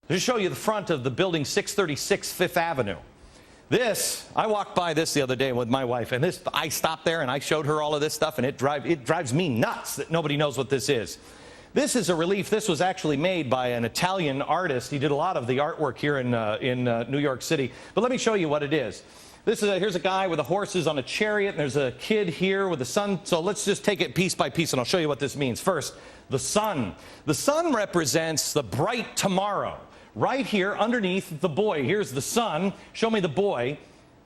To show you the front of the building 636 Fifth Avenue. I walked by this the other day with my wife, and I stopped there and I showed her all of this stuff, and it drives me nuts that nobody knows what this is. This is a relief. This was actually made by an Italian artist. He did a lot of the artwork here in New York City. But let me show you what it is. Here's a guy with the horses on a chariot, and there's a kid here with the sun. So let's just take it piece by piece, and I'll show you what this means. First, the sun. The sun represents the bright tomorrow. Right here underneath the boy. Here's the sun. Show me the boy.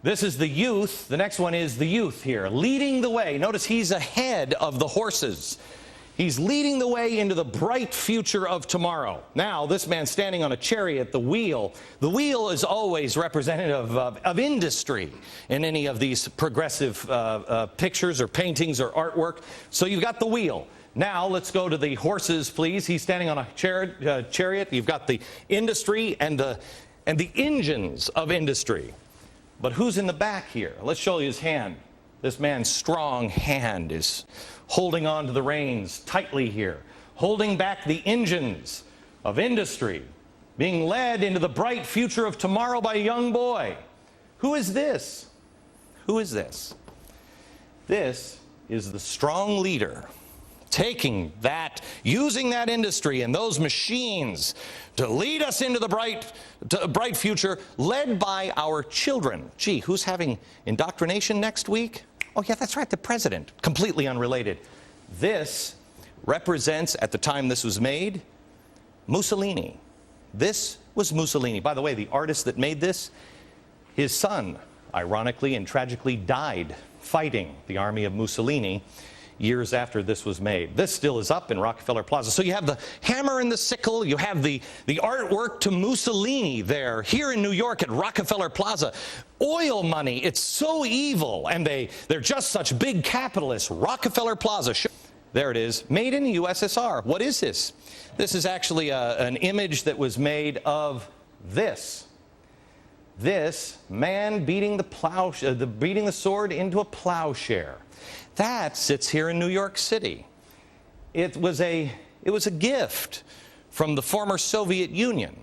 This is the youth. The next one is the youth here, leading the way. Notice he's ahead of the horses. He's leading the way into the bright future of tomorrow. Now, this man standing on a chariot, the wheel. The wheel is always representative of industry in any of these progressive pictures or paintings or artwork. So you've got the wheel. Now, let's go to the horses, please. He's standing on a chariot. You've got the industry and the engines of industry. But who's in the back here? Let's show you his hand. This man's strong hand is holding on to the reins tightly here, holding back the engines of industry, being led into the bright future of tomorrow by a young boy. Who is this? Who is this? This is the strong leader, taking that, using that industry and those machines to lead us into the bright future, led by our children. Gee, who's having indoctrination next week? Oh, yeah, that's right, the president. Completely unrelated. This represents, at the time this was made, Mussolini. This was Mussolini. By the way, the artist that made this, his son, ironically and tragically, died fighting the army of Mussolini years after this was made. This still is up in Rockefeller Plaza. So you have the hammer and the sickle. You have the artwork to Mussolini there, here in New York at Rockefeller Plaza. Oil money, it's so evil, and they're just such big capitalists. Rockefeller Plaza. There it is, made in the USSR. What is this? This is actually an image that was made of this. This man beating the sword into a plowshare. That sits here in New York City. It was a gift from the former Soviet Union.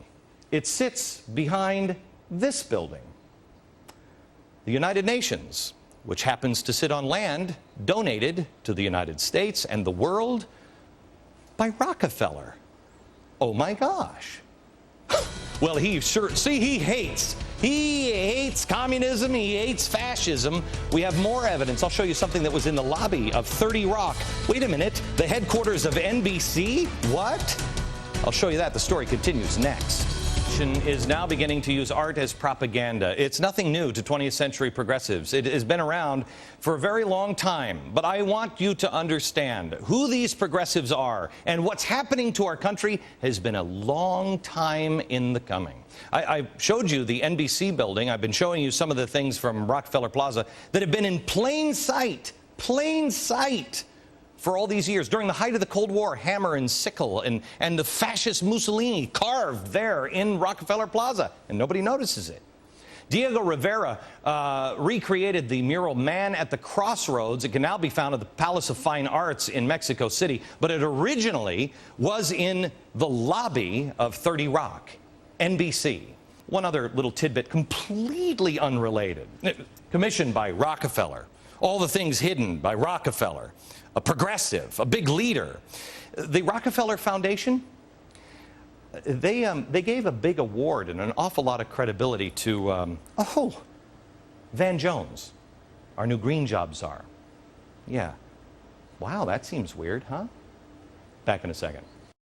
It sits behind this building. The United Nations, which happens to sit on land donated to the United States and the world by Rockefeller. Oh my gosh. Well, he hates communism, he hates fascism. We have more evidence. I'll show you something that was in the lobby of 30 Rock. Wait a minute, the headquarters of NBC? What? I'll show you that. The story continues next. Is now beginning to use art as propaganda. It's nothing new to 20th century progressives. It has been around for a very long time. But I want you to understand who these progressives are, and what's happening to our country has been a long time in the coming. I showed you the NBC building. I've been showing you some of the things from Rockefeller Plaza that have been in plain sight, for all these years. During the height of the Cold War, hammer and sickle and the fascist Mussolini carved there in Rockefeller Plaza, and nobody notices it. Diego Rivera recreated the mural Man at the Crossroads. It can now be found at the Palace of Fine Arts in Mexico City, but it originally was in the lobby of 30 Rock, NBC. One other little tidbit, completely unrelated. Commissioned by Rockefeller. All the things hidden by Rockefeller. A progressive, a big leader. The Rockefeller Foundation, they gave a big award and an awful lot of credibility to, Van Jones, our new green job czar. Yeah. Wow, that seems weird, huh? Back in a second.